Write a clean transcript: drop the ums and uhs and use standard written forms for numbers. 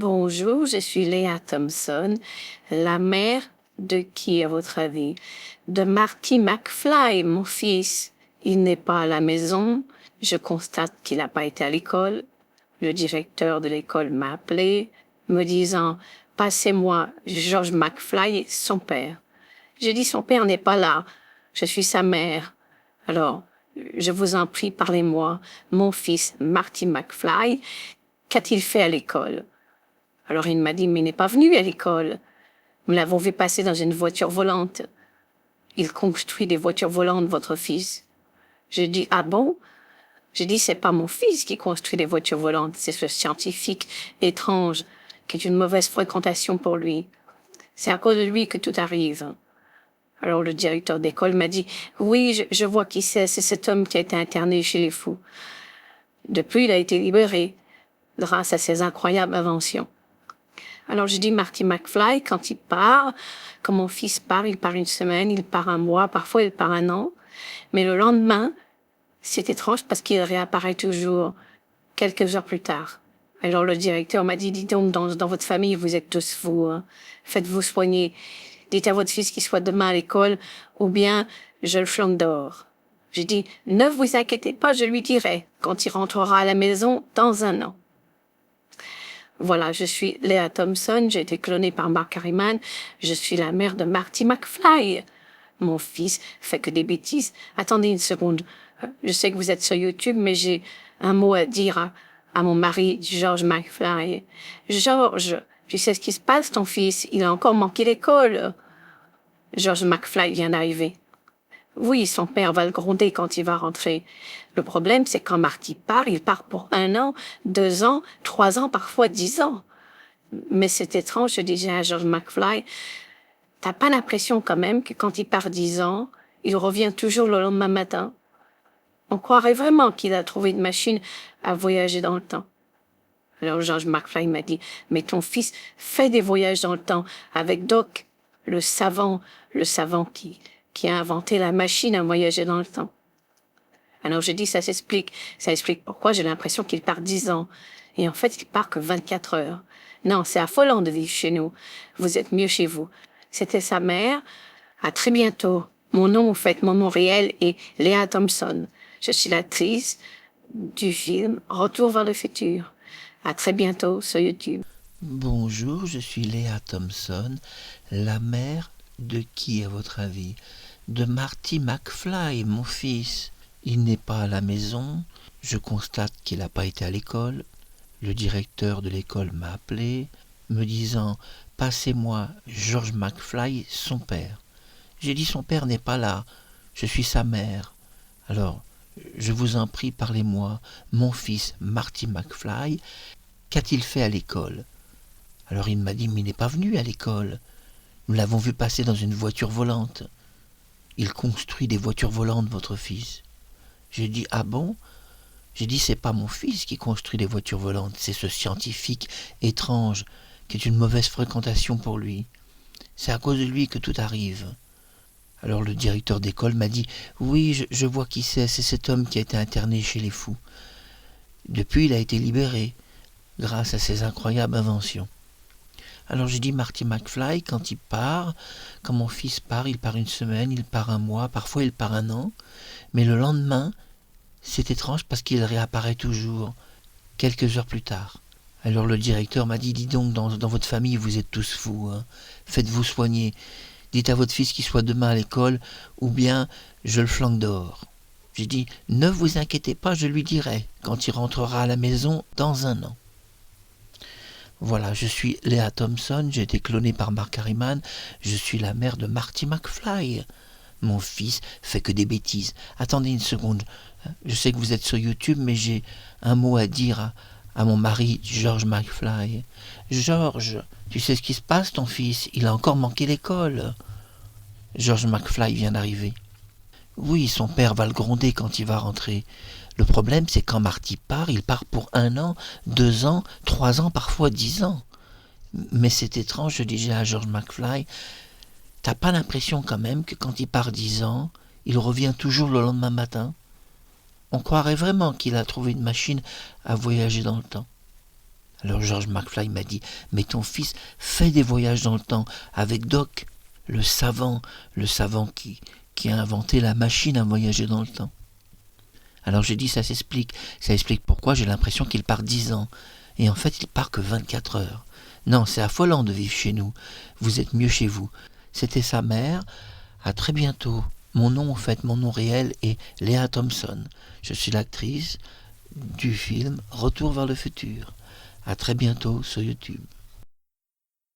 Bonjour, je suis Léa Thompson. La mère de qui, à votre avis? De Marty McFly, mon fils. Il n'est pas à la maison. Je constate qu'il n'a pas été à l'école. Le directeur de l'école m'a appelé, me disant « Passez-moi George McFly, son père ». J'ai dit « Son père n'est pas là. Je suis sa mère. » Alors, je vous en prie, parlez-moi. Mon fils, Marty McFly, qu'a-t-il fait à l'école? Alors il m'a dit, mais il n'est pas venu à l'école. Nous l'avons vu passer dans une voiture volante. Il construit des voitures volantes, votre fils. J'ai dit, ah bon? J'ai dit, c'est pas mon fils qui construit des voitures volantes, c'est ce scientifique étrange qui est une mauvaise fréquentation pour lui. C'est à cause de lui que tout arrive. Alors le directeur d'école m'a dit, oui, je vois qui c'est cet homme qui a été interné chez les fous. Depuis, il a été libéré grâce à ses incroyables inventions. Alors j'ai dit Marty McFly, quand il part, quand mon fils part, il part une semaine, il part un mois, parfois il part un an. Mais le lendemain, c'est étrange parce qu'il réapparaît toujours quelques heures plus tard. Alors le directeur m'a dit, dis donc, dans votre famille, vous êtes tous fous, hein. Faites-vous soigner. Dites à votre fils qu'il soit demain à l'école, ou bien je le flanque dehors. J'ai dit, ne vous inquiétez pas, je lui dirai, quand il rentrera à la maison dans un an. Voilà, je suis Léa Thompson, j'ai été clonée par Mark Harriman, je suis la mère de Marty McFly. Mon fils fait que des bêtises. Attendez une seconde, je sais que vous êtes sur YouTube, mais j'ai un mot à dire à mon mari, George McFly. George, tu sais ce qui se passe, ton fils, il a encore manqué l'école. George McFly vient d'arriver. Oui, son père va le gronder quand il va rentrer. Le problème, c'est quand Marty part, il part pour 1 an, 2 ans, 3 ans, parfois 10 ans. Mais c'est étrange, je disais à George McFly, t'as pas l'impression quand même que quand il part 10 ans, il revient toujours le lendemain matin? On croirait vraiment qu'il a trouvé une machine à voyager dans le temps. Alors George McFly m'a dit, mais ton fils fait des voyages dans le temps avec Doc, le savant qui a inventé la machine à voyager dans le temps. Alors j'ai dit, ça explique pourquoi j'ai l'impression qu'il part 10 ans. Et en fait, il part que 24 heures. Non, c'est affolant de vivre chez nous. Vous êtes mieux chez vous. C'était sa mère. À très bientôt. Mon nom, en fait, mon nom réel est Léa Thompson. Je suis l'actrice du film Retour vers le futur. À très bientôt sur YouTube. Bonjour, je suis Léa Thompson, la mère de qui, à votre avis? De Marty McFly, mon fils. Il n'est pas à la maison, je constate qu'il n'a pas été à l'école. Le directeur de l'école m'a appelé, me disant « Passez-moi George McFly, son père ». J'ai dit « Son père n'est pas là, je suis sa mère ». Alors, je vous en prie, parlez-moi, mon fils Marty McFly, qu'a-t-il fait à l'école? Alors il m'a dit, mais il n'est pas venu à l'école. Nous l'avons vu passer dans une voiture volante. Il construit des voitures volantes, votre fils. J'ai dit, ah bon? J'ai dit, c'est pas mon fils qui construit des voitures volantes, c'est ce scientifique étrange qui est une mauvaise fréquentation pour lui. C'est à cause de lui que tout arrive. Alors le directeur d'école m'a dit, oui, je vois qui c'est cet homme qui a été interné chez les fous. Depuis, il a été libéré, grâce à ses incroyables inventions. Alors j'ai dit Marty McFly, quand il part, quand mon fils part, il part une semaine, il part un mois, parfois il part un an, mais le lendemain, c'est étrange parce qu'il réapparaît toujours, quelques heures plus tard. Alors le directeur m'a dit, dis donc, dans votre famille, vous êtes tous fous, hein. Faites-vous soigner. Dites à votre fils qu'il soit demain à l'école, ou bien je le flanque dehors. J'ai dit, ne vous inquiétez pas, je lui dirai, quand il rentrera à la maison dans 1 an. Voilà, je suis Léa Thompson, j'ai été clonée par Mark Harriman, je suis la mère de Marty McFly. Mon fils fait que des bêtises. Attendez une seconde, je sais que vous êtes sur YouTube, mais j'ai un mot à dire à mon mari, George McFly. George, tu sais ce qui se passe, ton fils? Il a encore manqué l'école. George McFly vient d'arriver. Oui, son père va le gronder quand il va rentrer. Le problème, c'est quand Marty part, il part pour 1 an, 2 ans, 3 ans, parfois 10 ans. Mais c'est étrange, je disais à George McFly, t'as pas l'impression quand même que quand il part 10 ans, il revient toujours le lendemain matin? On croirait vraiment qu'il a trouvé une machine à voyager dans le temps. Alors George McFly m'a dit « Mais ton fils fait des voyages dans le temps avec Doc, le savant qui a inventé la machine à voyager dans le temps. » Alors j'ai dit « Ça explique pourquoi j'ai l'impression qu'il part 10 ans. Et en fait, il part que 24 heures. Non, c'est affolant de vivre chez nous. Vous êtes mieux chez vous. » C'était sa mère. À très bientôt. Mon nom réel est Lea Thompson. Je suis l'actrice du film Retour vers le futur. À très bientôt sur YouTube.